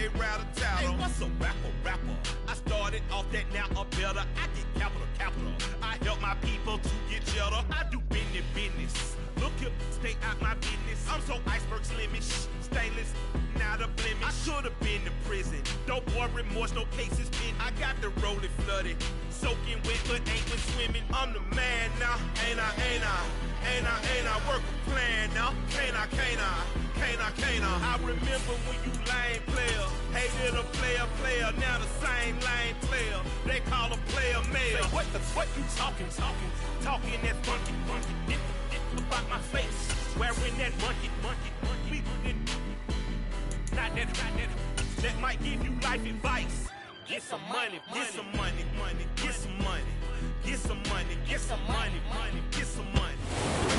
they rattle tattle. Hey, what's a rapper? I started off that, now I'm better. I get capital. I help my people to get cheddar. I do business. Look here, stay out my business. I'm so iceberg slimish, stainless, not a blemish. I should've been in prison. No more remorse, no cases pinned. I got the rolling flooded, soaking wet, but ain't been swimming. I'm the man now, ain't I? Work a plan now, can't I? I remember when you lame player, hated a player, now the same lame player. They call a player mayor. What you talking that funky, dip about my face, wearing that monkey. We not that might give you life advice. Get some money.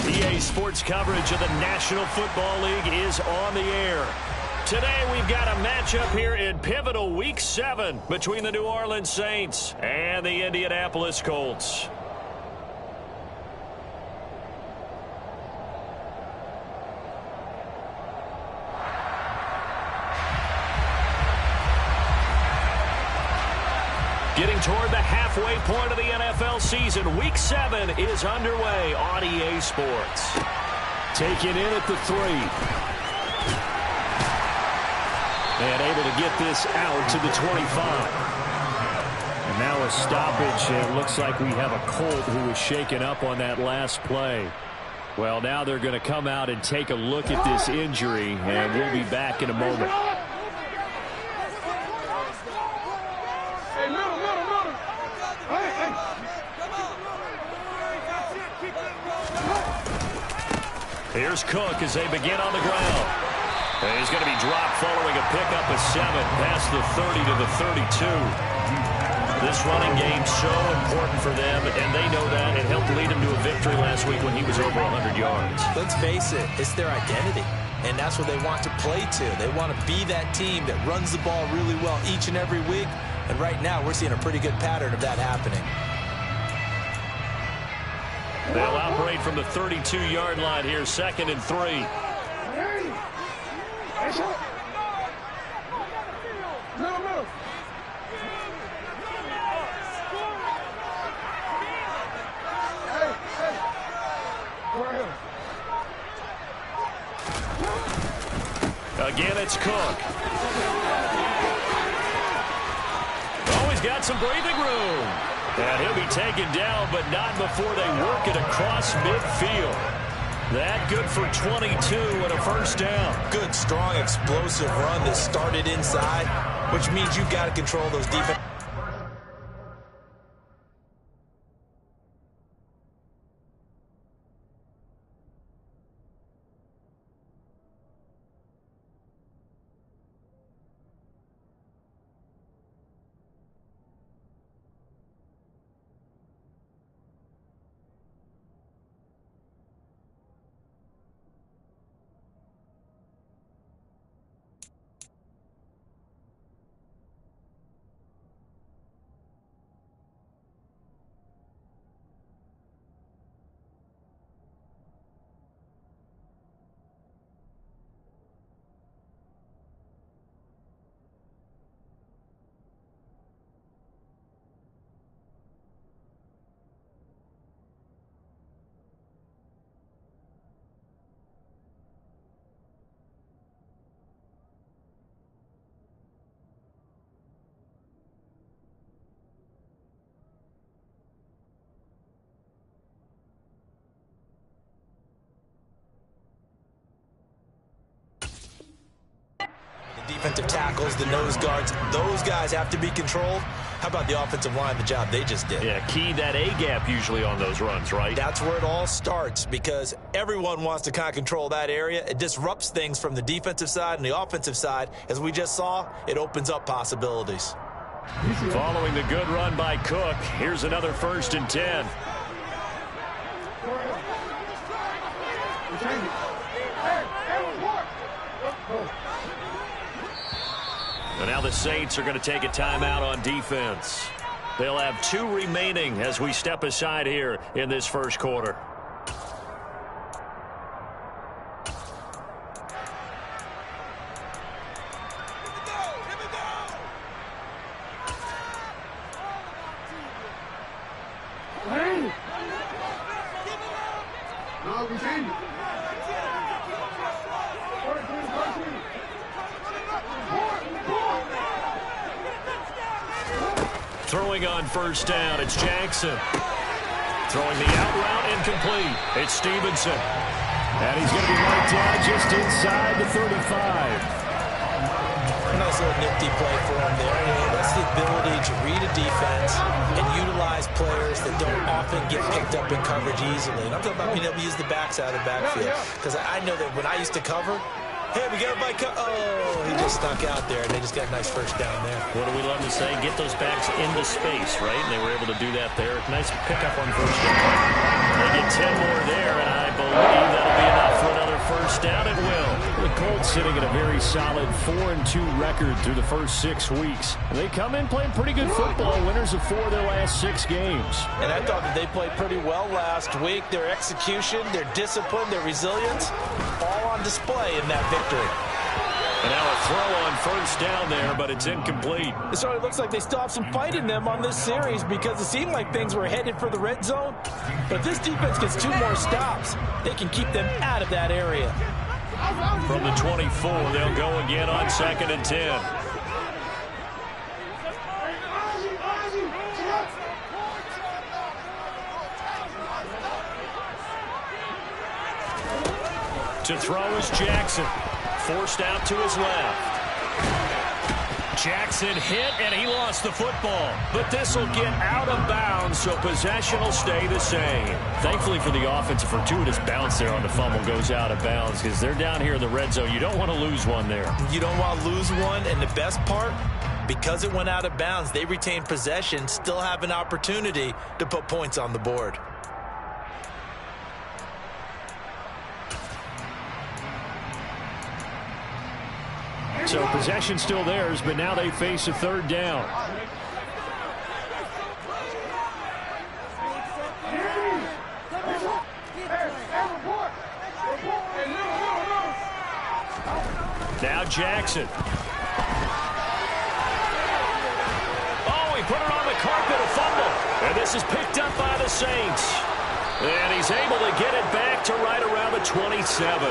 EA Sports coverage of the National Football League is on the air. Today we've got a matchup here in pivotal Week 7 between the New Orleans Saints and the Indianapolis Colts. Getting toward the halfway point of the NFL season, Week 7 is underway on EA Sports. Taken in at the 3. And able to get this out to the 25. And now a stoppage. It looks like we have a Colt who was shaken up on that last play. Well, now they're going to come out and take a look at this injury, and we'll be back in a moment. Here's Cook as they begin on the ground. And he's going to be dropped following a pickup of 7 past the 30 to the 32. This running game so important for them, and they know that. It helped lead him to a victory last week when he was over 100 yards. Let's face it, it's their identity, and that's what they want to play to. They want to be that team that runs the ball really well each and every week, and right now we're seeing a pretty good pattern of that happening. They'll operate from the 32-yard line here, 2nd and 3. Again, it's Cook. Oh, he's got some breathing room. And he'll be taken down, but not before they work it across midfield. That good for 22 and a first down. Good, strong, explosive run that started inside, which means you've got to control those defense. Defensive tackles, the nose guards, those guys have to be controlled. How about the offensive line, the job they just did? Yeah, key that A-gap usually on those runs, right? That's where it all starts because everyone wants to kind of control that area. It disrupts things from the defensive side and the offensive side. As we just saw, it opens up possibilities. Following the good run by Cook, here's another 1st and 10. And now the Saints are going to take a timeout on defense. They'll have 2 remaining as we step aside here in this first quarter. Throwing on first down, it's Jackson. Throwing the out route, incomplete. It's Stevenson. And he's going to be right down just inside the 35. Nice little nifty play for him there. That's the ability to read a defense and utilize players that don't often get picked up in coverage easily. And I'm talking about being able to use the backs out of the backfield. Because I know that when I used to cover, hey, we got my oh, he just stuck out there, and they just got a nice first down there. What do we love to say? Get those backs into space, right? And they were able to do that there. Nice pickup on first down. They get 10 more there, and I believe that'll be enough for another first down. It will. The Colts sitting at a very solid 4-2 record through the first 6 weeks. They come in playing pretty good football, winners of 4 of their last 6 games. And I thought that they played pretty well last week. Their execution, their discipline, their resilience, all on display in that victory. And now a throw on first down there, but it's incomplete. It certainly looks like they still have some fight in them on this series because it seemed like things were headed for the red zone. But if this defense gets 2 more stops, they can keep them out of that area. From the 24, they'll go again on 2nd and 10. To throw is Jackson. Forced out to his left. Jackson hit, and he lost the football. But this will get out of bounds, so possession will stay the same. Thankfully for the offense, a fortuitous bounce there on the fumble goes out of bounds because they're down here in the red zone. You don't want to lose one there. You don't want to lose one, and the best part, because it went out of bounds, they retained possession, still have an opportunity to put points on the board. So possession still theirs, but now they face a 3rd down. Now Jackson. Oh, he put it on the carpet, a fumble. And this is picked up by the Saints. And he's able to get it back to right around the 27.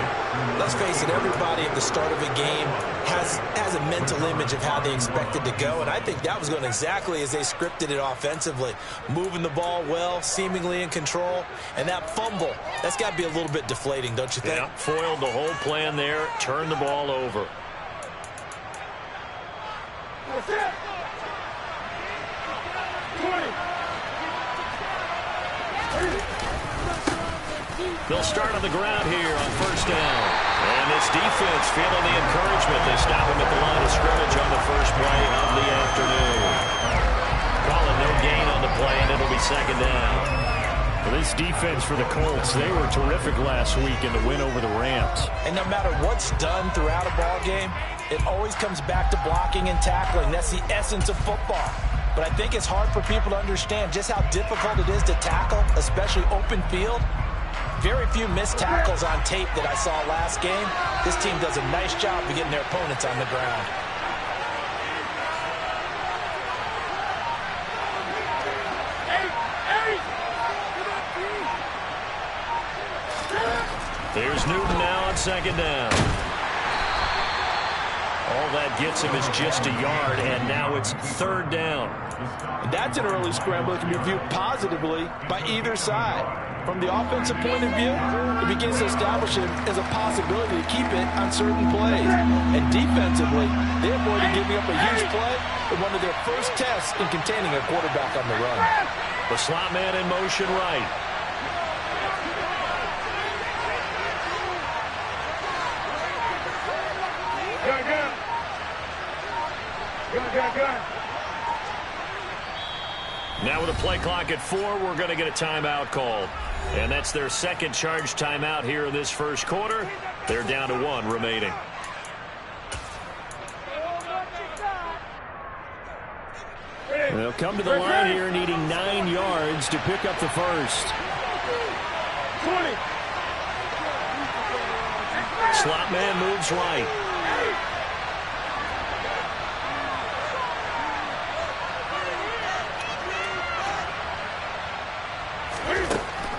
Let's face it, everybody at the start of a game has a mental image of how they expect it to go, and I think that was going exactly as they scripted it offensively. Moving the ball well, seemingly in control, and that fumble, that's got to be a little bit deflating, don't you think? Yeah, foiled the whole plan there, turned the ball over. That's it. 20. They'll start on the ground here on first down. And this defense feeling the encouragement. They stop him at the line of scrimmage on the first play of the afternoon. Calling no gain on the play, and it'll be 2nd down. Well, this defense for the Colts, they were terrific last week in the win over the Rams. And no matter what's done throughout a ball game, it always comes back to blocking and tackling. That's the essence of football. But I think it's hard for people to understand just how difficult it is to tackle, especially open field. Very few missed tackles on tape that I saw last game. This team does a nice job of getting their opponents on the ground. There's Newton now on 2nd down. All that gets him is just a yard, and now it's 3rd down. That's an early scramble that can be viewed positively by either side. From the offensive point of view, it begins to establish it as a possibility to keep it on certain plays. And defensively, they avoided giving up a huge play in one of their first tests in containing a quarterback on the run. The slot man in motion right. Now with a play clock at 4, we're going to get a timeout called. And that's their 2nd charge timeout here in this first quarter. They're down to 1 remaining. They'll come to the line here needing 9 yards to pick up the first. 20. Slot man moves right.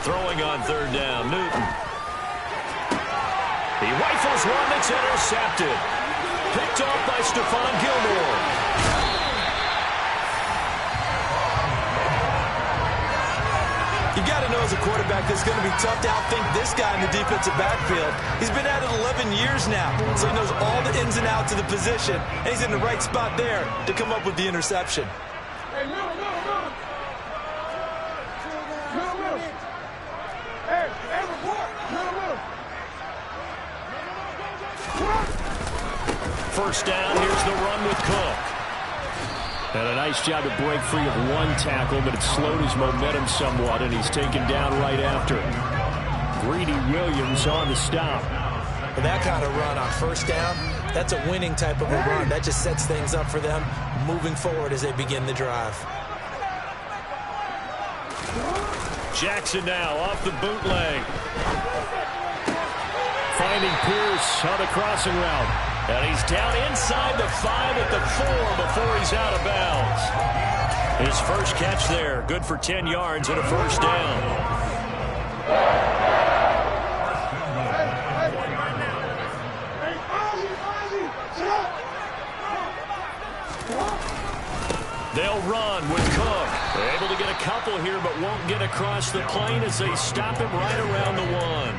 Throwing on third down, Newton. He rifles one that's intercepted. Picked off by Stephon Gilmore. You got to know as a quarterback that it's going to be tough to outthink this guy in the defensive backfield. He's been at it 11 years now, so he knows all the ins and outs of the position, and he's in the right spot there to come up with the interception. Hey, look. Hey, report. First down, here's the run with Cook. And a nice job to break free of one tackle, but it slowed his momentum somewhat, and he's taken down right after. Greedy Williams on the stop. With that kind of run on first down, that's a winning type of a run. That just sets things up for them moving forward as they begin the drive. Jackson now off the bootleg. Finding Pierce on the crossing route. And he's down inside the 5 at the 4 before he's out of bounds. His first catch there, good for 10 yards and a first down. They'll run with Cook. They're able to get a couple here, but won't get across the plane as they stop him right around the 1.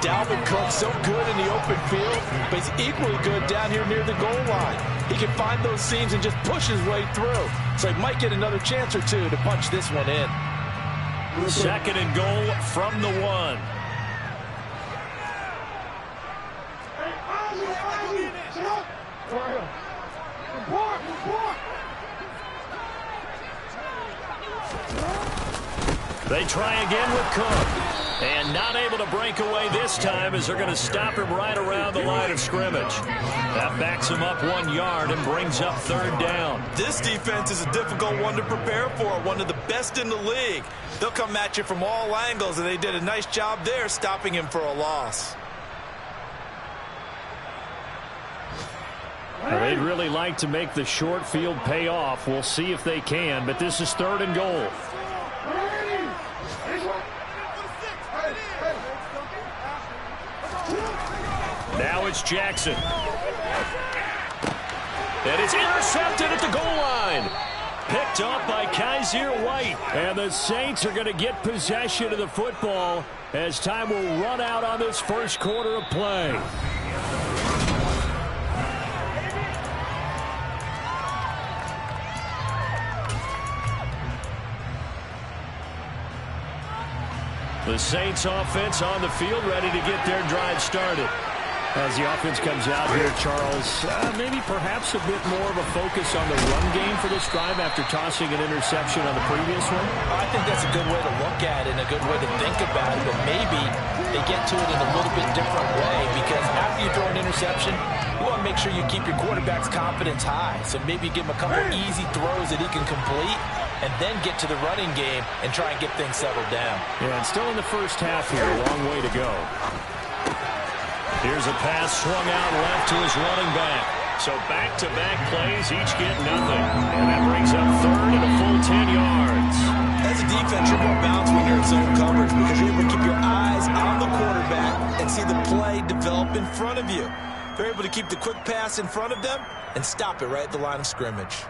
Dalvin Cook so good in the open field, but he's equally good down here near the goal line. He can find those seams and just push his way through. So he might get another chance or two to punch this one in. Second and goal from the 1. They try again with Cook. And not able to break away this time as they're going to stop him right around the line of scrimmage. That backs him up 1 yard and brings up third down. This defense is a difficult one to prepare for, one of the best in the league. They'll come at you from all angles, and they did a nice job there stopping him for a loss. Now, they'd really like to make the short field pay off. We'll see if they can, but this is third and goal. Now it's Jackson. And it's intercepted at the goal line. Picked off by Kaiser White. And the Saints are going to get possession of the football as time will run out on this first quarter of play. The Saints offense on the field, ready to get their drive started. As the offense comes out here, Charles, maybe perhaps a bit more of a focus on the run game for this drive after tossing an interception on the previous one? I think that's a good way to look at it and a good way to think about it, but maybe they get to it in a little bit different way, because after you throw an interception, you want to make sure you keep your quarterback's confidence high. So maybe give him a couple easy throws that he can complete, and then get to the running game and try and get things settled down. Yeah, and still in the first half here, a long way to go. Here's a pass swung out left to his running back. So back-to-back plays, each get nothing. And that brings up third and a full 10 yards. As a defense, you're more balanced when you're in zone coverage because you're able to keep your eyes on the quarterback and see the play develop in front of you. They're able to keep the quick pass in front of them and stop it right at the line of scrimmage.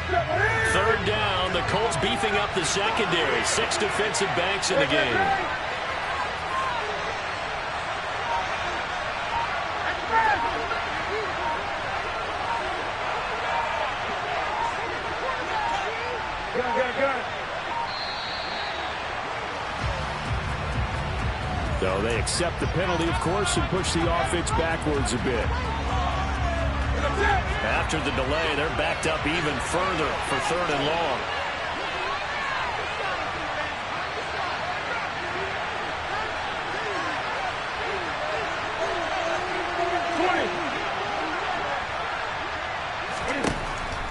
Third down, the Colts beefing up the secondary. 6 defensive backs in the game. So they accept the penalty, of course, and push the offense backwards a bit. After the delay, they're backed up even further for third and long.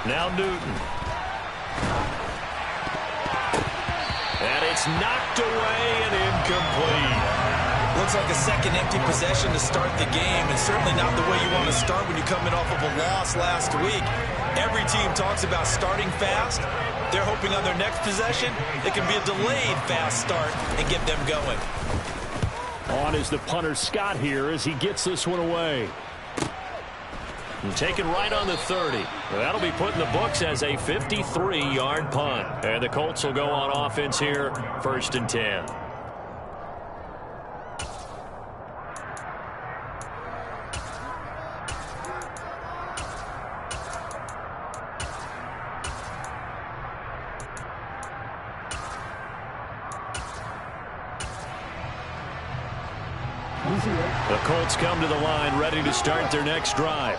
Now Newton. And it's knocked away and incomplete. Looks like a second empty possession to start the game, and certainly not the way you want to start when you're coming off of a loss last week. Every team talks about starting fast. They're hoping on their next possession, it can be a delayed fast start and get them going. On is the punter Scott here as he gets this one away. And taken right on the 30. Well, that'll be put in the books as a 53-yard punt. And the Colts will go on offense here, 1st and 10. The Colts come to the line ready to start their next drive.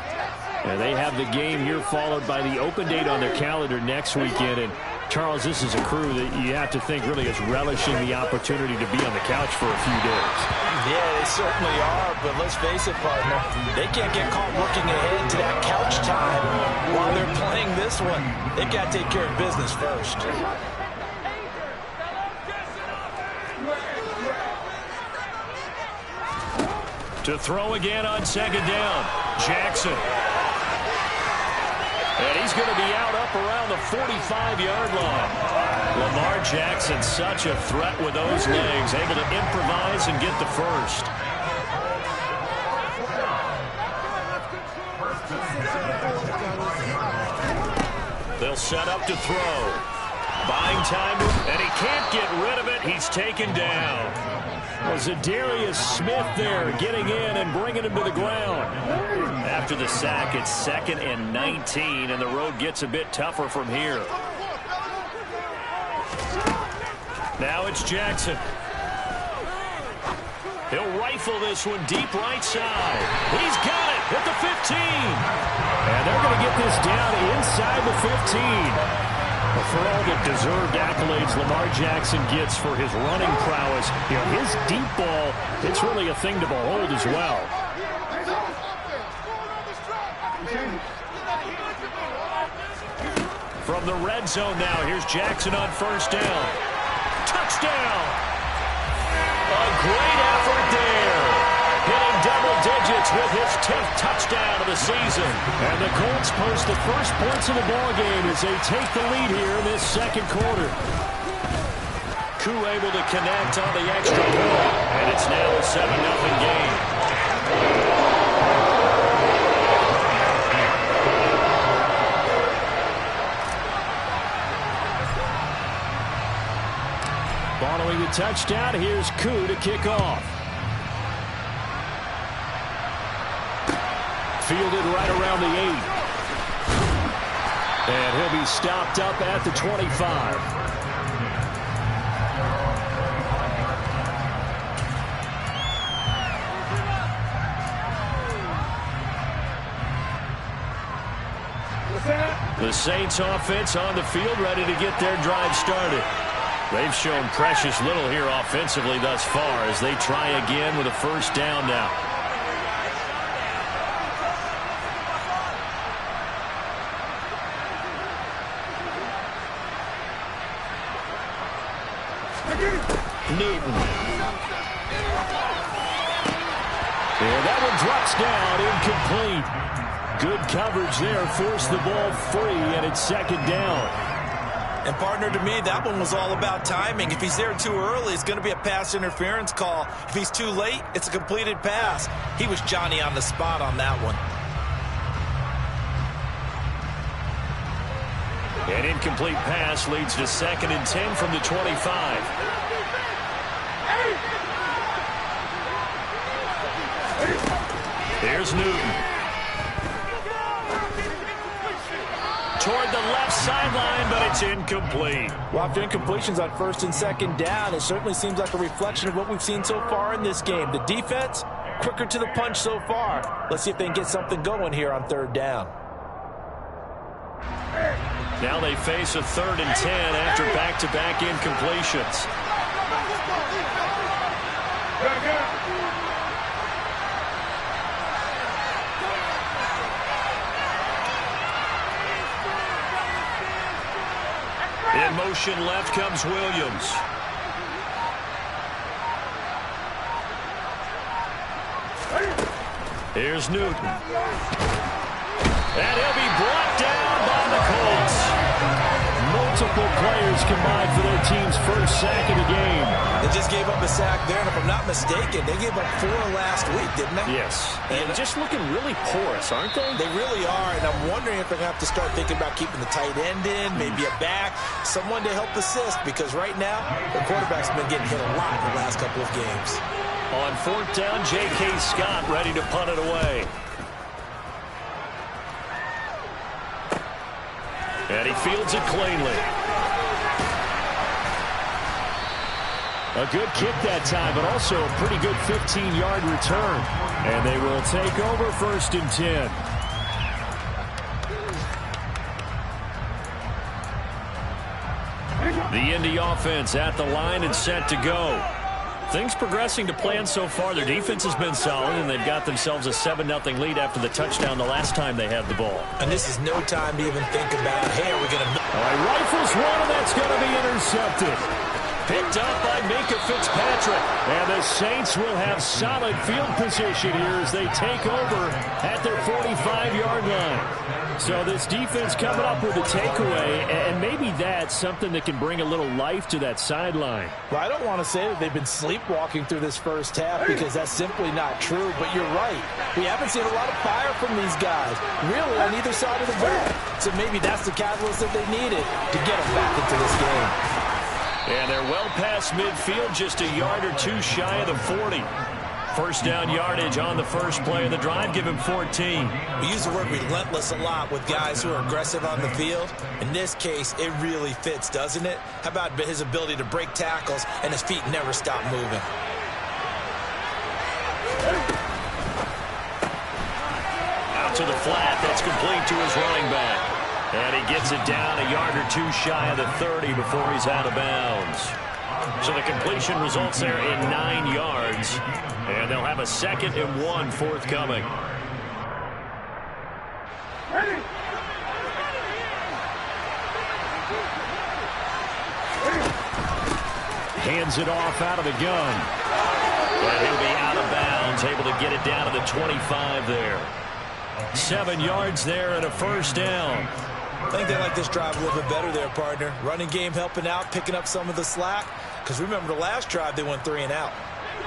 And they have the game here followed by the open date on their calendar next weekend. And Charles, this is a crew that you have to think really is relishing the opportunity to be on the couch for a few days. Yeah, they certainly are, but let's face it, partner, they can't get caught looking ahead to that couch time while they're playing this one. They've got to take care of business first. To throw again on 2nd down, Jackson. And he's going to be out up around the 45-yard line. Lamar Jackson, such a threat with those legs, able to improvise and get the first. They'll set up to throw. Buying time, and he can't get rid of it. He's taken down. Well, Zadarius Smith there getting in and bringing him to the ground. After the sack, it's 2nd and 19, and the road gets a bit tougher from here. Now it's Jackson. He'll rifle this one deep right side. He's got it at the 15. And they're going to get this down inside the 15. For all the deserved accolades Lamar Jackson gets for his running prowess, you know, his deep ball, it's really a thing to behold as well. From the red zone now, here's Jackson on 1st down. Touchdown! A great effort there. Hitting double digits with his 10th touchdown of the season. And the Colts post the first points of the ballgame as they take the lead here in this 2nd quarter. Koo able to connect on the extra point. And it's now a 7-0 game. Following the touchdown, here's Koo to kick off. Fielded right around the 8. And he'll be stopped up at the 25. The Saints offense on the field ready to get their drive started. They've shown precious little here offensively thus far as they try again with a 1st down now. Newton. And that one drops down, incomplete. Good coverage there, forced the ball free, and it's 2nd down. And partner, to me, that one was all about timing. If he's there too early, it's going to be a pass interference call. If he's too late, it's a completed pass. He was Johnny on the spot on that one. An incomplete pass leads to 2nd and 10 from the 25. Here's Newton. Toward the left sideline, but it's incomplete. Well, after incompletions on 1st and 2nd down, it certainly seems like a reflection of what we've seen so far in this game. The defense, quicker to the punch so far. Let's see if they can get something going here on 3rd down. Now they face a 3rd and 10 after back-to-back incompletions. In motion left comes Williams. Here's Newton. And he'll be brought down by the Colts. Multiple players combined for their team's first sack of the game. They just gave up a sack there, and if I'm not mistaken, they gave up 4 last week, didn't they? Yes. And just looking really porous, aren't they? They really are, and I'm wondering if they're going to have to start thinking about keeping the tight end in, maybe a back, someone to help assist, because right now, the quarterback's been getting hit a lot in the last couple of games. On 4th down, J.K. Scott ready to punt it away. And he fields it cleanly. A good kick that time, but also a pretty good 15-yard return. And they will take over 1st and 10. The Indy offense at the line and set to go. Things progressing to plan so far. Their defense has been solid, and they've got themselves a 7-0 lead after the touchdown the last time they had the ball. And this is no time to even think about, hey, are we going to... All right, rifles one, and that's going to be intercepted. Picked up by Minkah Fitzpatrick. And the Saints will have solid field position here as they take over at their 45-yard line. So this defense coming up with a takeaway, and maybe that's something that can bring a little life to that sideline. Well, I don't want to say that they've been sleepwalking through this first half because that's simply not true, but you're right. We haven't seen a lot of fire from these guys, really, on either side of the ball. So maybe that's the catalyst that they needed to get them back into this game. And they're well past midfield, just a yard or two shy of the 40. First down yardage on the first play of the drive, give him 14. We use the word relentless a lot with guys who are aggressive on the field. In this case, it really fits, doesn't it? How about his ability to break tackles and his feet never stop moving? Out to the flat, that's complete to his running back. And he gets it down a yard or two shy of the 30 before he's out of bounds. So the completion results there in 9 yards. And they'll have a 2nd and 1 forthcoming. Hands it off out of the gun. And he'll be out of bounds, able to get it down to the 25 there. 7 yards there and a first down. I think they like this drive a little bit better there, partner. Running game helping out, picking up some of the slack. Because remember the last drive, they went 3 and out.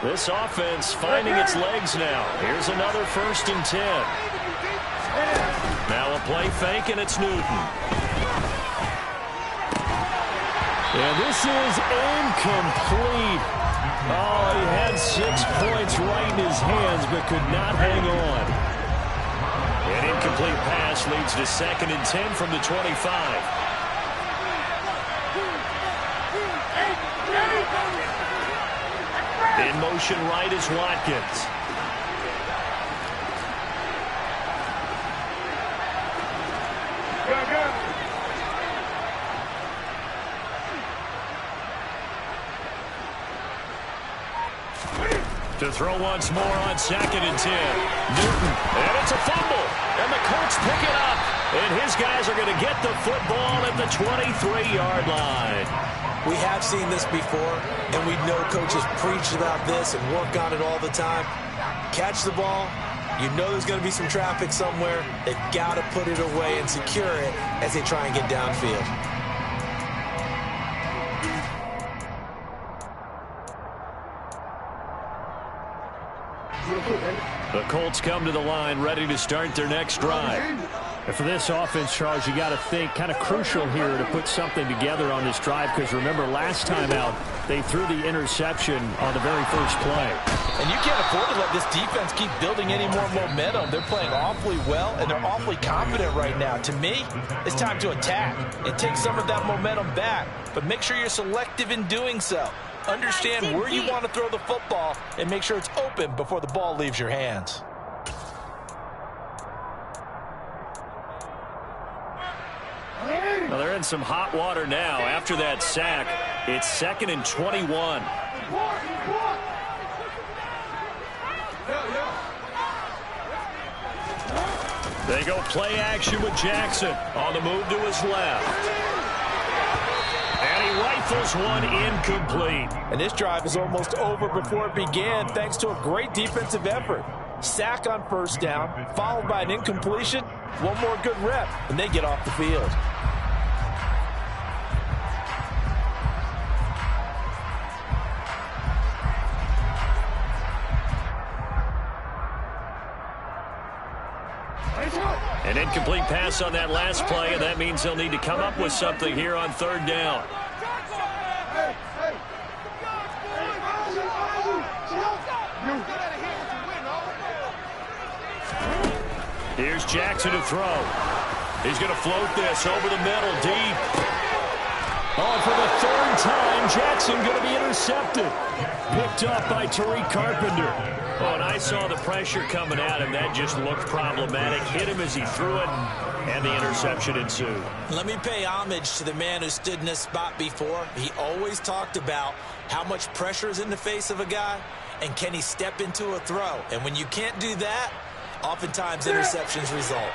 This offense finding its legs now. Here's another 1st and 10. Now a play fake, and it's Newton. And this is incomplete. Oh, he had 6 points right in his hands, but could not hang on. An incomplete pass leads to 2nd and 10 from the 25. In motion right is Watkins. To throw once more on 2nd and 10. Newton, and it's a fumble. And the Colts pick it up. And his guys are going to get the football at the 23-yard line. We have seen this before, and we know coaches preach about this and work on it all the time. Catch the ball. You know there's going to be some traffic somewhere. They've got to put it away and secure it as they try and get downfield. The Colts come to the line ready to start their next drive. And for this offense, Charles, you got to think kind of crucial here to put something together on this drive, because remember last time out they threw the interception on the very first play. And you can't afford to let this defense keep building any more momentum. They're playing awfully well, and they're awfully confident right now. To me, it's time to attack and take some of that momentum back, but make sure you're selective in doing so. Understand where you want to throw the football and make sure it's open before the ball leaves your hands. Well, they're in some hot water now. After that sack, it's 2nd and 21. They go play action with Jackson on the move to his left. And he rifles one incomplete. And this drive is almost over before it began thanks to a great defensive effort. Sack on first down, followed by an incompletion, One more good rep, and they get off the field. An incomplete pass on that last play, and that means they'll need to come up with something here on third down. Here's Jackson to throw. He's going to float this over the middle, deep. Oh, for the third time, Jackson going to be intercepted. Picked up by Tariq Carpenter. Oh, and I saw the pressure coming at him. That just looked problematic. Hit him as he threw it, and the interception ensued. Let me pay homage to the man who stood in this spot before. He always talked about how much pressure is in the face of a guy, and can he step into a throw. And when you can't do that, oftentimes interceptions result.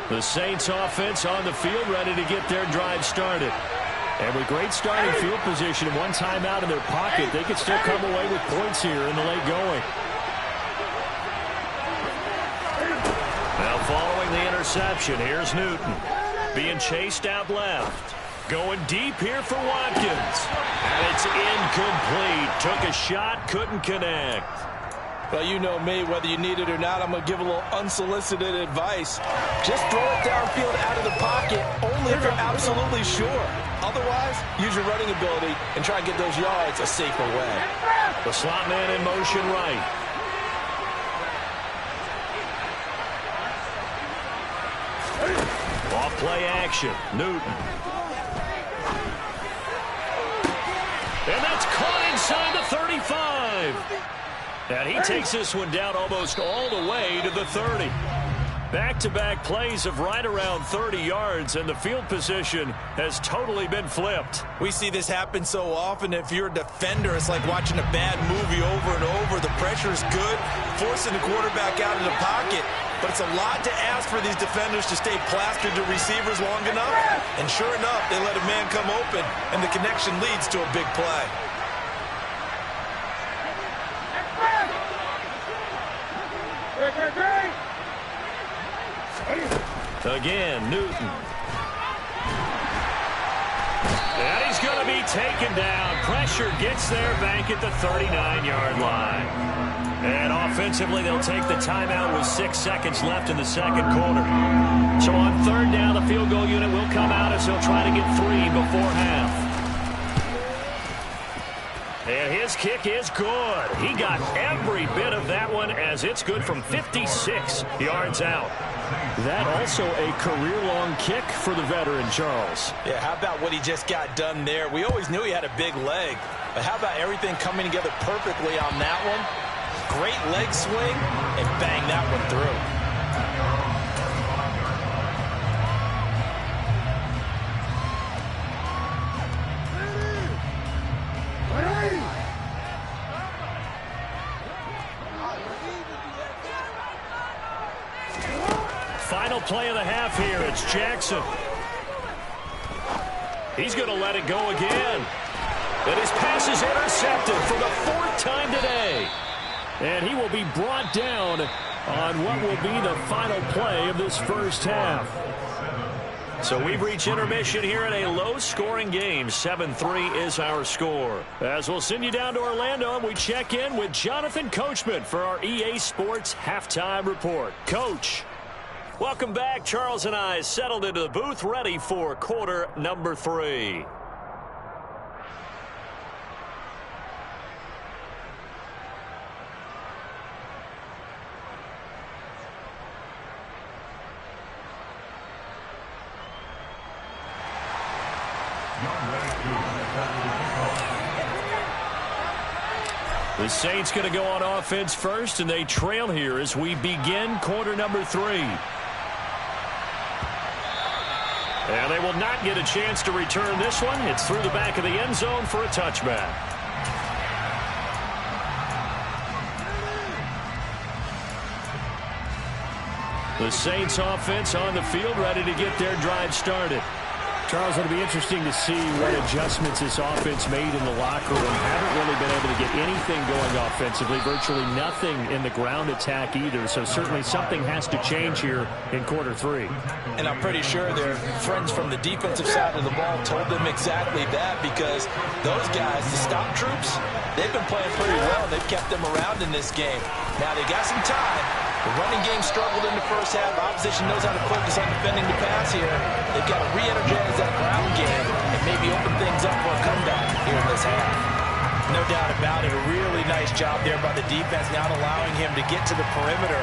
The Saints offense on the field, ready to get their drive started. And with great starting field position and one timeout in their pocket, they could still come away with points here in the late going. Now following the interception, here's Newton. Being chased out left. Going deep here for Watkins. And it's incomplete. Took a shot, couldn't connect. Well, you know me, whether you need it or not, I'm going to give a little unsolicited advice. Just throw it downfield out of the pocket, only if you're absolutely sure. Otherwise, use your running ability and try and get those yards a safer way. The slot man in motion right. Off play action, Newton. And that's caught inside the 35. And he takes this one down almost all the way to the 30. Back-to-back plays of right around 30 yards, and the field position has totally been flipped. We see this happen so often. If you're a defender, it's like watching a bad movie over and over. The pressure is good, forcing the quarterback out of the pocket. But it's a lot to ask for these defenders to stay plastered to receivers long enough. And sure enough, they let a man come open, and the connection leads to a big play. Again, Newton. And he's going to be taken down. Pressure gets there back at the 39-yard line. And offensively, they'll take the timeout with 6 seconds left in the second quarter. So on third down, the field goal unit will come out as he'll try to get 3 before half. And his kick is good. He got every bit of that one as it's good from 56 yards out. That also a career-long kick for the veteran, Charles. Yeah, how about what he just got done there? We always knew he had a big leg, but how about everything coming together perfectly on that one? Great leg swing, and bang that one through. Final play of the half here. It's Jackson. He's going to let it go again. And his pass is intercepted for the 4th time today. And he will be brought down on what will be the final play of this first half. So we've reached intermission here in a low-scoring game. 7-3 is our score. As we'll send you down to Orlando, and we check in with Jonathan Coachman for our EA Sports Halftime Report. Coach. Welcome back. Charles and I settled into the booth, ready for quarter number 3. The Saints going to go on offense first, and they trail here as we begin quarter number 3. And they will not get a chance to return this one. It's through the back of the end zone for a touchback. The Saints offense on the field, ready to get their drive started. Charles, it'll be interesting to see what adjustments this offense made in the locker room. Haven't really been able to get anything going offensively, virtually nothing in the ground attack either. So certainly something has to change here in quarter three. And I'm pretty sure their friends from the defensive side of the ball told them exactly that, because those guys, the stop troops, they've been playing pretty well. They've kept them around in this game. Now they got some time. The running game struggled in the first half. Opposition knows how to focus on defending the pass here. They've got to re-energize that ground game and maybe open things up for a comeback here in this half. No doubt about it. A really nice job there by the defense, not allowing him to get to the perimeter.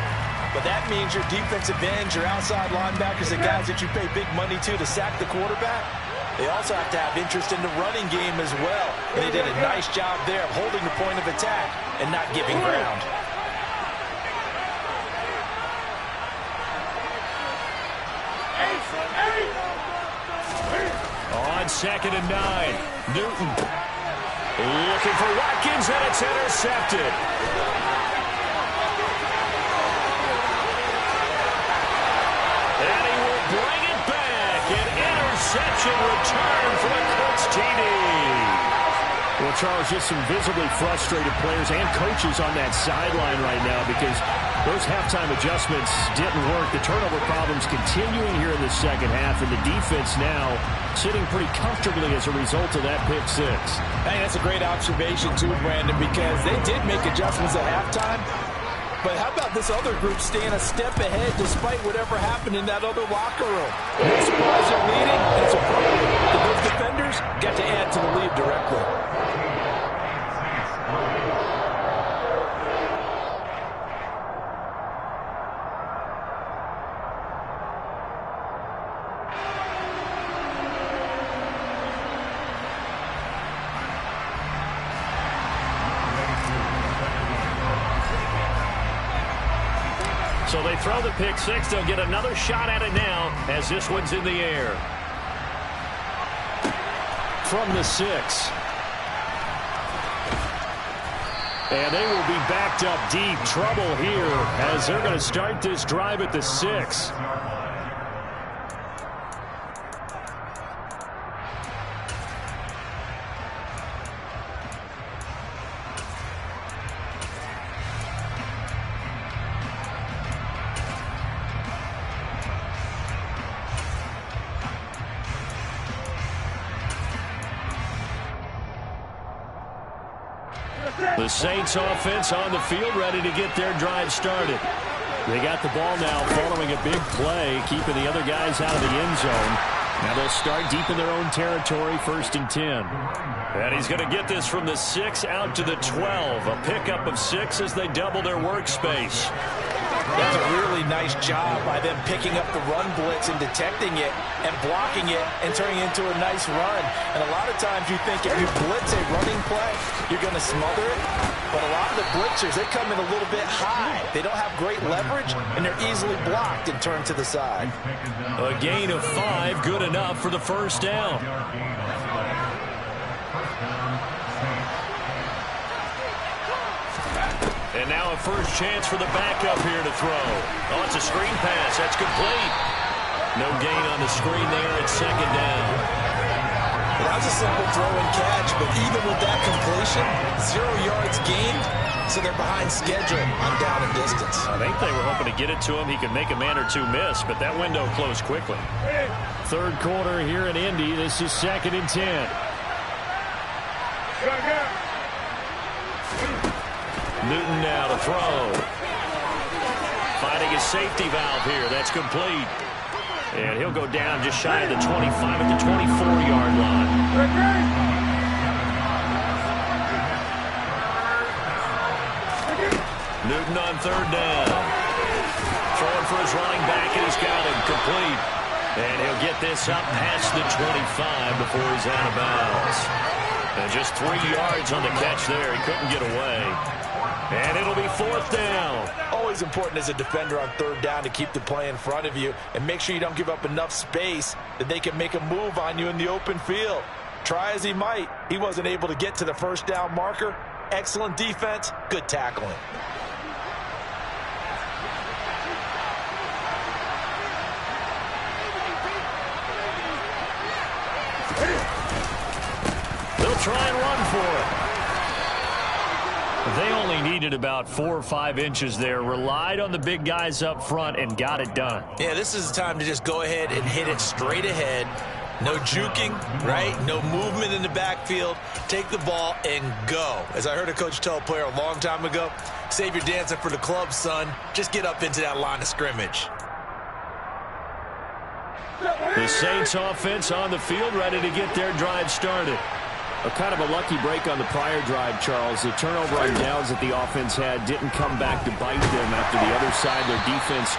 But that means your defensive ends, your outside linebackers, the guys that you pay big money to sack the quarterback, they also have to have interest in the running game as well. And they did a nice job there of holding the point of attack and not giving ground. On 2nd and 9, Newton looking for Watkins, and it's intercepted. And he will bring it back. An interception return for the Colts TD. Well, Charles, just some visibly frustrated players and coaches on that sideline right now because those halftime adjustments didn't work. The turnover problems continuing here in the second half, and the defense now sitting pretty comfortably as a result of that pick six. Hey, that's a great observation too, Brandon, because they did make adjustments at halftime. But how about this other group staying a step ahead despite whatever happened in that other locker room? No surprise they're leading. It's appropriate that those defenders got to add to the lead directly. So they throw the pick six. They'll get another shot at it now as this one's in the air. From the 6. And they will be backed up deep. Trouble here as they're going to start this drive at the 6. The Saints offense on the field, ready to get their drive started. They got the ball now following a big play, keeping the other guys out of the end zone. Now they'll start deep in their own territory, 1st and 10. And he's going to get this from the 6 out to the 12. A pickup of 6 as they double their workspace. That's a really nice job by them picking up the run blitz and detecting it and blocking it and turning it into a nice run. And a lot of times you think if you blitz a running play, you're going to smother it. But a lot of the blitzers, they come in a little bit high. They don't have great leverage, and they're easily blocked and turned to the side. A gain of 5, good enough for the first down. And now a first chance for the backup here to throw. Oh, it's a screen pass. That's complete. No gain on the screen there at 2nd down. That was a simple throw and catch, but even with that completion, 0 yards gained, so they're behind schedule on down and distance. I think they were hoping to get it to him. He could make a man or two miss, but that window closed quickly. 3rd quarter here in Indy. This is 2nd and 10. Newton now to throw. Finding his safety valve here. That's complete. And he'll go down just shy of the 25 at the 24-yard line. Newton on 3rd down. Throwing for his running back, and he's got him complete. And he'll get this up past the 25 before he's out of bounds. And just 3 yards on the catch there. He couldn't get away. And it'll be 4th down. Always important as a defender on 3rd down to keep the play in front of you and make sure you don't give up enough space that they can make a move on you in the open field. Try as he might, he wasn't able to get to the 1st down marker. Excellent defense, good tackling. try and run for it. They only needed about 4 or 5 inches there, relied on the big guys up front, and got it done. Yeah, this is the time to just go ahead and hit it straight ahead. No juking, right? No movement in the backfield. Take the ball and go. As I heard a coach tell a player a long time ago, save your dancing for the club, son. Just get up into that line of scrimmage. The Saints offense on the field, ready to get their drive started. A kind of a lucky break on the prior drive, Charles. The turnover on downs that the offense had didn't come back to bite them after the other side. Their defense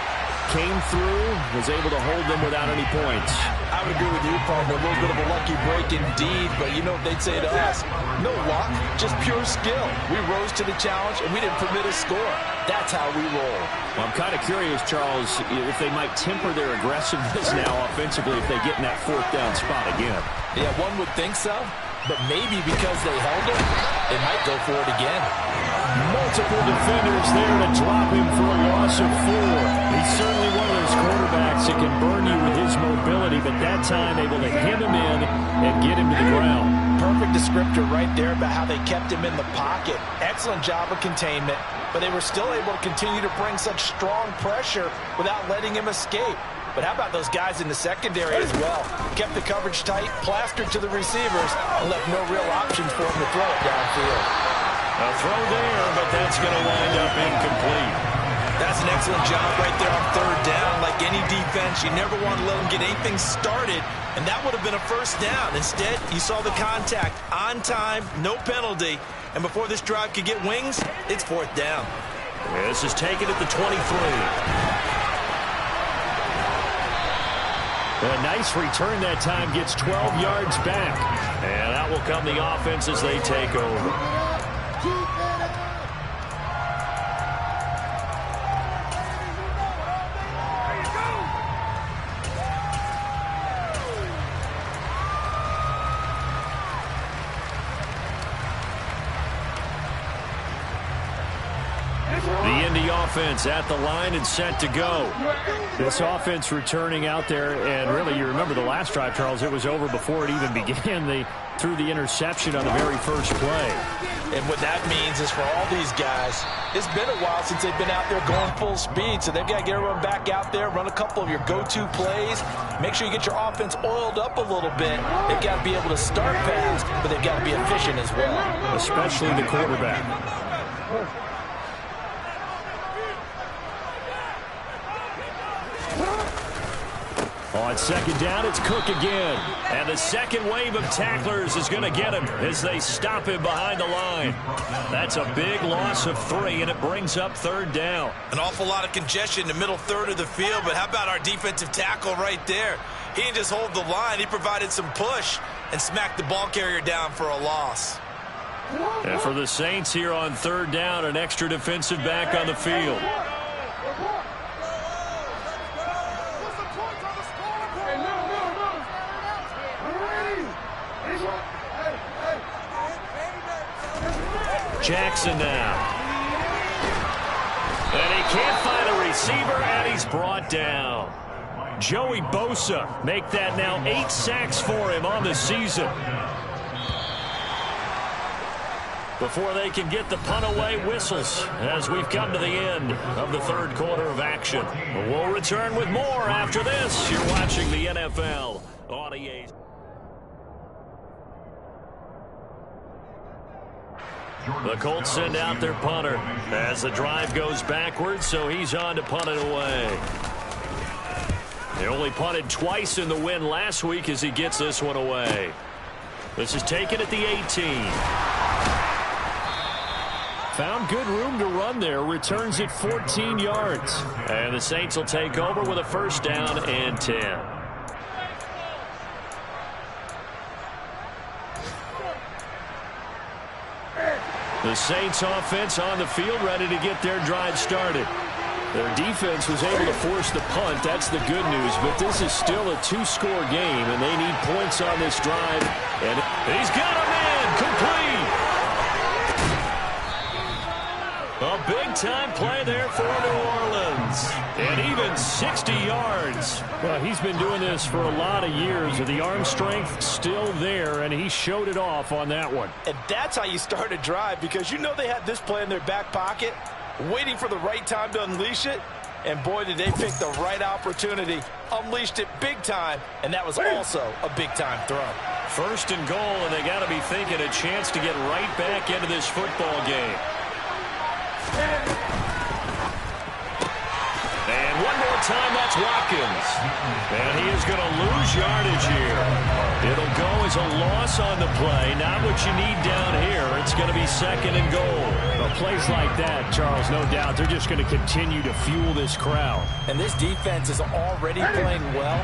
came through, was able to hold them without any points. I would agree with you, partner. A little bit of a lucky break indeed, but you know what they'd say to us? No luck, just pure skill. We rose to the challenge, and we didn't permit a score. That's how we roll. Well, I'm kind of curious, Charles, if they might temper their aggressiveness now offensively if they get in that 4th down spot again. Yeah, one would think so, but maybe because they held it, they might go for it again. Multiple defenders there to drop him for a loss of 4. He's certainly one of those quarterbacks that can burn you with his mobility, but that time able to hit him in and get him to the ground. Perfect descriptor right there about how they kept him in the pocket. Excellent job of containment, but they were still able to continue to bring such strong pressure without letting him escape. But how about those guys in the secondary as well? Kept the coverage tight, plastered to the receivers, and left no real options for him to throw it downfield. A throw there, but that's going to wind up incomplete. That's an excellent job right there on 3rd down. Like any defense, you never want to let them get anything started, and that would have been a 1st down. Instead, you saw the contact on time, no penalty, and before this drive could get wings, it's 4th down. This is taken at the 23. A nice return that time, gets 12 yards back. And out will come the offense as they take over. The Indy offense at the line and set to go. This offense returning out there, and really, you remember the last drive, Charles, it was over before it even began. They threw the interception on the very first play. And what that means is for all these guys, it's been a while since they've been out there going full speed, so they've got to get everyone back out there, run a couple of your go-to plays, make sure you get your offense oiled up a little bit. They've got to be able to start fast, but they've got to be efficient as well. Especially the quarterback. On 2nd down, it's Cook again. And the second wave of tacklers is going to get him as they stop him behind the line. That's a big loss of 3, and it brings up 3rd down. An awful lot of congestion in the middle third of the field, but how about our defensive tackle right there? He didn't just hold the line. He provided some push and smacked the ball carrier down for a loss. And for the Saints here on 3rd down, an extra defensive back on the field. Jackson now. And he can't find a receiver, and he's brought down. Joey Bosa make that now 8 sacks for him on the season. Before they can get the punt away, whistles as we've come to the end of the 3rd quarter of action. We'll return with more after this. You're watching the NFL on EA. The Colts send out their punter as the drive goes backwards, so he's on to punt it away. They only punted twice in the win last week as he gets this one away. This is taken at the 18. Found good room to run there. Returns it 14 yards. And the Saints will take over with a 1st down and 10. The Saints offense on the field ready to get their drive started. Their defense was able to force the punt. That's the good news. But this is still a 2-score game, and they need points on this drive. And he's got a man complete. A big-time play there for New Orleans. And even 60 yards. Well, he's been doing this for a lot of years. The arm strength still there, and he showed it off on that one. And that's how you start a drive, because you know they had this play in their back pocket, waiting for the right time to unleash it. And boy, did they pick the right opportunity. Unleashed it big time, and that was also a big-time throw. First and goal, and they got to be thinking a chance to get right back into this football game. And one more time, that's Watkins. And he is going to lose yardage here. It'll go as a loss on the play. Not what you need down here. It's going to be second and goal. A place like that, Charles, no doubt, they're just going to continue to fuel this crowd. And this defense is already playing well,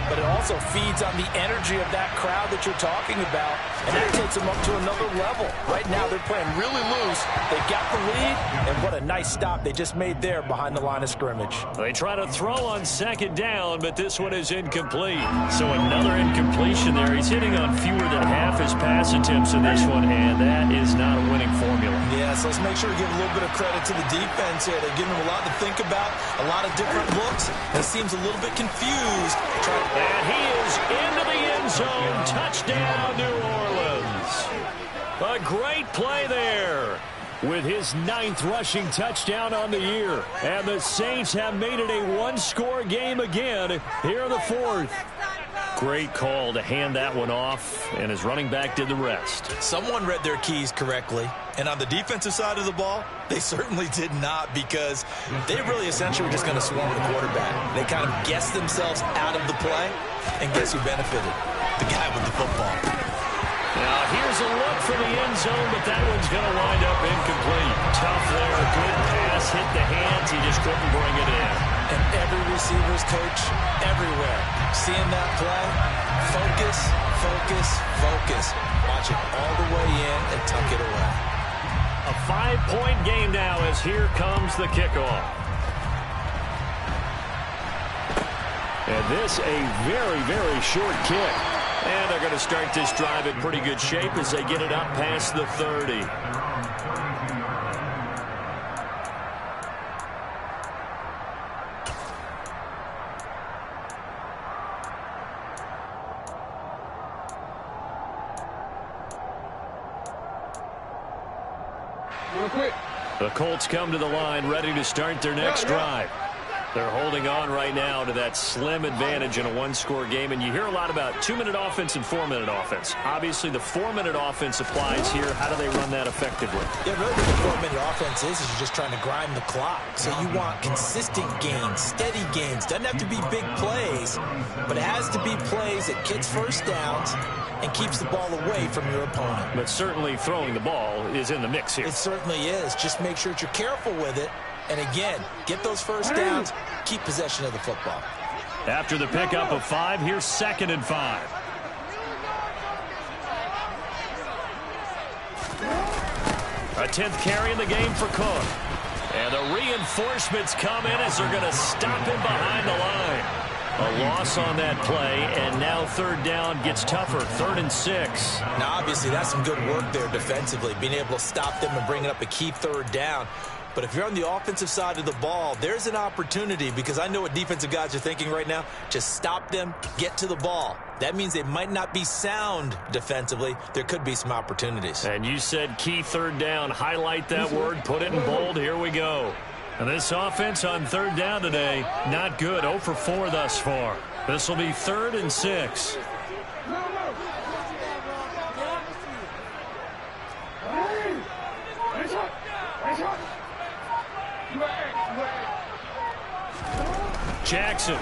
but it also feeds on the energy of that crowd that you're talking about, and that takes them up to another level. Right now, they're playing really loose. They got the lead, and what a nice stop they just made there behind the line of scrimmage. They try to throw on second down, but this one is incomplete. So another incompletion there. He's hitting on fewer than half his pass attempts in this one, and that is not a winning formula. Yeah, so let's make sure to give a little bit of credit to the defense here. They're giving them a lot to think about, a lot of different looks, and it seems a little bit confused. And he is into the end zone. Touchdown, New Orleans. A great play there with his 9th rushing touchdown on the year. And the Saints have made it a one-score game again here in the 4th. Great call to hand that one off, and his running back did the rest. Someone read their keys correctly, and on the defensive side of the ball, they certainly did not, because they really essentially were just going to swarm the quarterback. They kind of guessed themselves out of the play, and guess who benefited? The guy with the football. Now here's a look for the end zone, but that one's going to wind up incomplete. Tough there, good pass, hit the hands, he just couldn't bring it in. And every receiver's coach everywhere, seeing that play, focus, focus, focus. Watch it all the way in and tuck it away. A 5-point game now as here comes the kickoff. And this a very, very short kick. And they're going to start this drive in pretty good shape as they get it up past the 30. The Colts come to the line ready to start their next drive. They're holding on right now to that slim advantage in a one-score game, and you hear a lot about 2-minute offense and 4-minute offense. Obviously, the 4-minute offense applies here. How do they run that effectively? Yeah, really what the 4-minute offense is you're just trying to grind the clock. So you want consistent gains, steady gains. Doesn't have to be big plays, but it has to be plays that gets first downs and keeps the ball away from your opponent. But certainly throwing the ball is in the mix here. It certainly is. Just make sure that you're careful with it. And again, get those first downs, keep possession of the football. After the pickup of 5, here's 2nd and 5. A 10th carry in the game for Cook. And the reinforcements come in as they're going to stop him behind the line. A loss on that play, and now 3rd down gets tougher, 3rd and 6. Now, obviously, that's some good work there defensively, being able to stop them and bringing up a key 3rd down. But if you're on the offensive side of the ball, there's an opportunity, because I know what defensive guys are thinking right now. Just stop them, get to the ball. That means they might not be sound defensively. There could be some opportunities. And you said key 3rd down. Highlight that word, put it in bold. Here we go. And this offense on 3rd down today, not good. 0 for 4 thus far. This will be 3rd and 6. Jackson.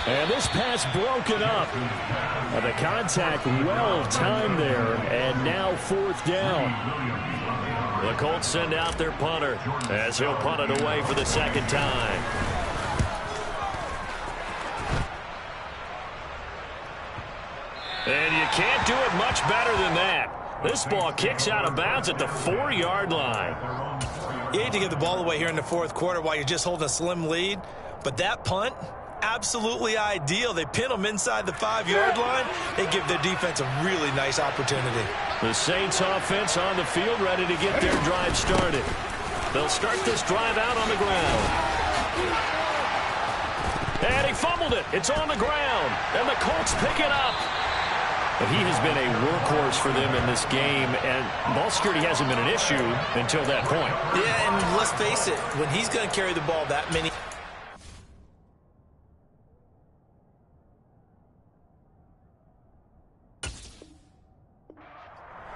And this pass broken up. The contact well timed there, and now 4th down. The Colts send out their punter as he'll punt it away for the 2nd time. And you can't do it much better than that. This ball kicks out of bounds at the 4-yard line. You hate to give the ball away here in the 4th quarter while you're just holding a slim lead, but that punt, absolutely ideal. They pin them inside the 5-yard line. They give their defense a really nice opportunity. The Saints offense on the field, ready to get their drive started. They'll start this drive out on the ground. And he fumbled it. It's on the ground. And the Colts pick it up. But he has been a workhorse for them in this game, and ball security hasn't been an issue until that point. Yeah, and let's face it, when he's going to carry the ball that many...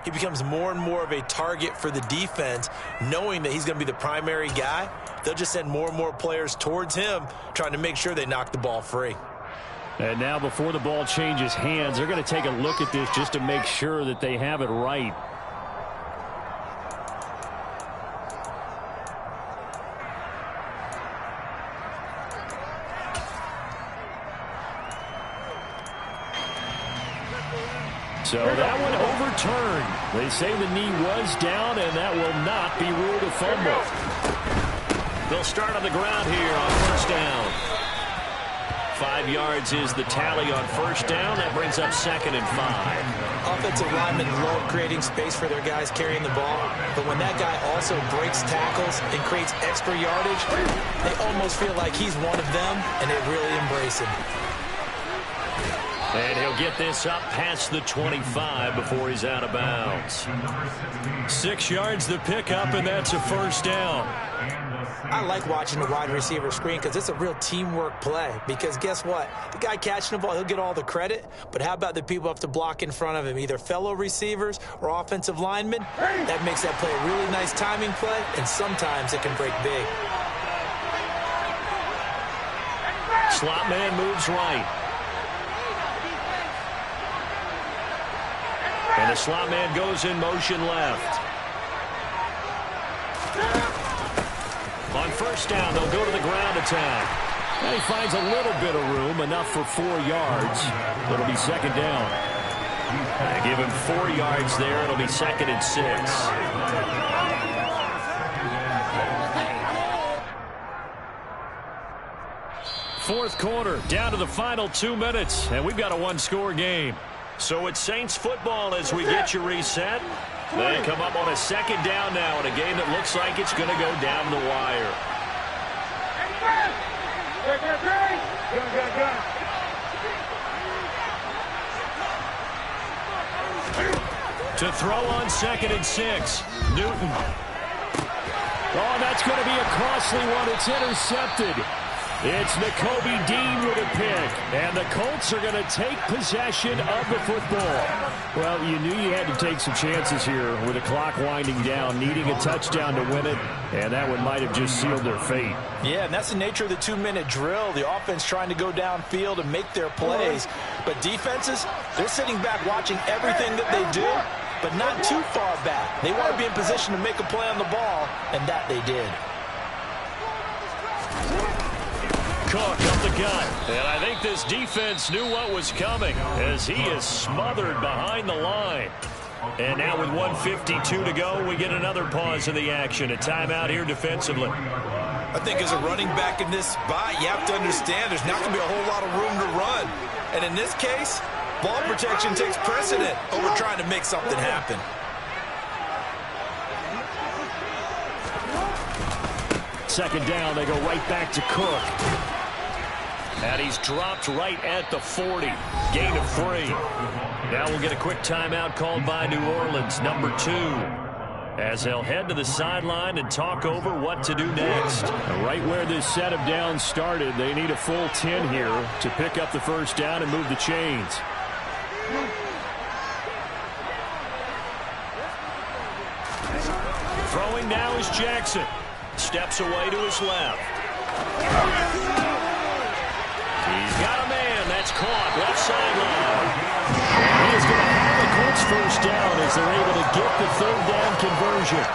he becomes more and more of a target for the defense, knowing that he's going to be the primary guy. They'll just send more and more players towards him, trying to make sure they knock the ball free. And now before the ball changes hands, they're going to take a look at this just to make sure that they have it right. So that one overturned. They say the knee was down, and that will not be ruled a fumble. They'll start on the ground here on first down. 5 yards is the tally on first down. That brings up 2nd and 5. Offensive linemen love creating space for their guys carrying the ball, but when that guy also breaks tackles and creates extra yardage, they almost feel like he's one of them, and they really embrace him. And he'll get this up past the 25 before he's out of bounds. 6 yards the pickup, and that's a first down. I like watching the wide receiver screen because it's a real teamwork play. Because guess what? The guy catching the ball, he'll get all the credit. But how about the people who have to block in front of him, either fellow receivers or offensive linemen? That makes that play a really nice timing play, and sometimes it can break big. Slot man moves right. And the slot man goes in motion left. On first down, they'll go to the ground attack. And he finds a little bit of room, enough for 4 yards. It'll be 2nd down. They give him 4 yards there. It'll be 2nd and 6. Fourth quarter, down to the final 2 minutes, and we've got a one-score game. So it's Saints football as we get you reset. They come up on a 2nd down now in a game that looks like it's going to go down the wire. To throw on 2nd and 6, Newton. Oh, that's going to be a costly one. It's intercepted. It's Nakobe Dean with a pick, and the Colts are going to take possession of the football. Well, you knew you had to take some chances here with the clock winding down, needing a touchdown to win it, and that one might have just sealed their fate. Yeah, and that's the nature of the 2-minute drill. The offense trying to go downfield and make their plays, but defenses, they're sitting back watching everything that they do, but not too far back. They want to be in position to make a play on the ball, and that they did. Cook up the gut, and I think this defense knew what was coming as he is smothered behind the line. And now with 1:52 to go, we get another pause in the action. A timeout here defensively. I think as a running back in this spot, you have to understand there's not going to be a whole lot of room to run. And in this case, ball protection takes precedent over trying to make something happen. Second down, they go right back to Cook. And he's dropped right at the 40. Gain of 3. Now we'll get a quick timeout called by New Orleans, number 2. As they'll head to the sideline and talk over what to do next. Right where this set of downs started, they need a full 10 here to pick up the first down and move the chains. Throwing now is Jackson. Steps away to his left. He's got a man. That's caught. Left sideline. He is going to have the Colts first down as they're able to get the 3rd down conversion.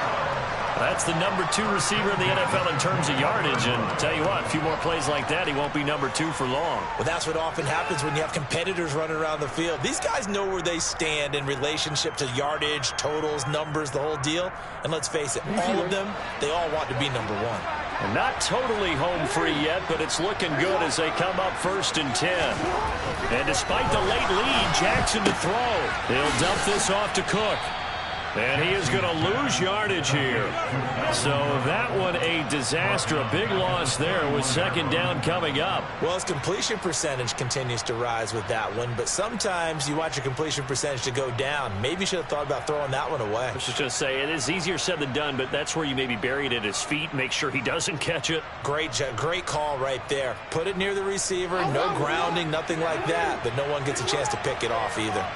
That's the number 2 receiver in the NFL in terms of yardage. And tell you what, a few more plays like that, he won't be number 2 for long. Well, that's what often happens when you have competitors running around the field. These guys know where they stand in relationship to yardage, totals, numbers, the whole deal. And let's face it, all of them, they all want to be number 1. And not totally home free yet, but it's looking good as they come up 1st and 10. And despite the late lead, Jackson to throw. He'll dump this off to Cook. And he is going to lose yardage here. So that one a disaster. A big loss there with 2nd down coming up. Well, his completion percentage continues to rise with that one, but sometimes you want your completion percentage to go down. Maybe you should have thought about throwing that one away. I was just going to say, it is easier said than done, but that's where you maybe bury it at his feet, make sure he doesn't catch it. Great call right there. Put it near the receiver, no grounding, nothing like that, but no one gets a chance to pick it off either.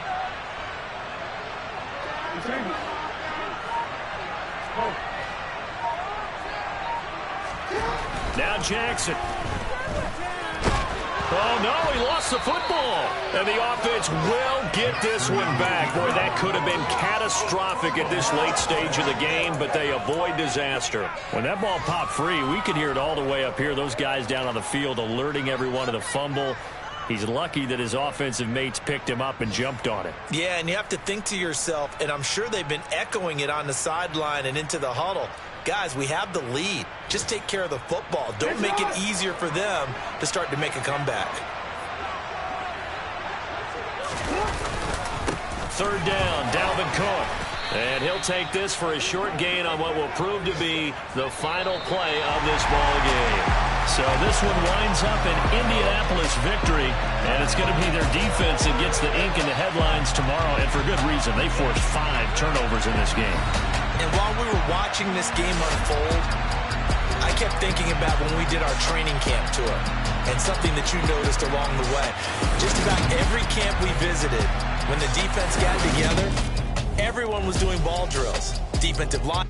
Now Jackson. Oh, no, he lost the football. And the offense will get this one back. Boy, that could have been catastrophic at this late stage of the game, but they avoid disaster. When that ball popped free, we could hear it all the way up here. Those guys down on the field alerting everyone of the fumble. He's lucky that his offensive mates picked him up and jumped on it. Yeah, and you have to think to yourself, and I'm sure they've been echoing it on the sideline and into the huddle. Guys, we have the lead. Just take care of the football. Don't make it easier for them to start to make a comeback. 3rd down, Dalvin Cook. And he'll take this for a short gain on what will prove to be the final play of this ball game. So this one winds up an Indianapolis victory, and it's going to be their defense that gets the ink in the headlines tomorrow, and for good reason. They forced 5 turnovers in this game. And while we were watching this game unfold, I kept thinking about when we did our training camp tour and something that you noticed along the way. Just about every camp we visited, when the defense got together, everyone was doing ball drills. Defensive line.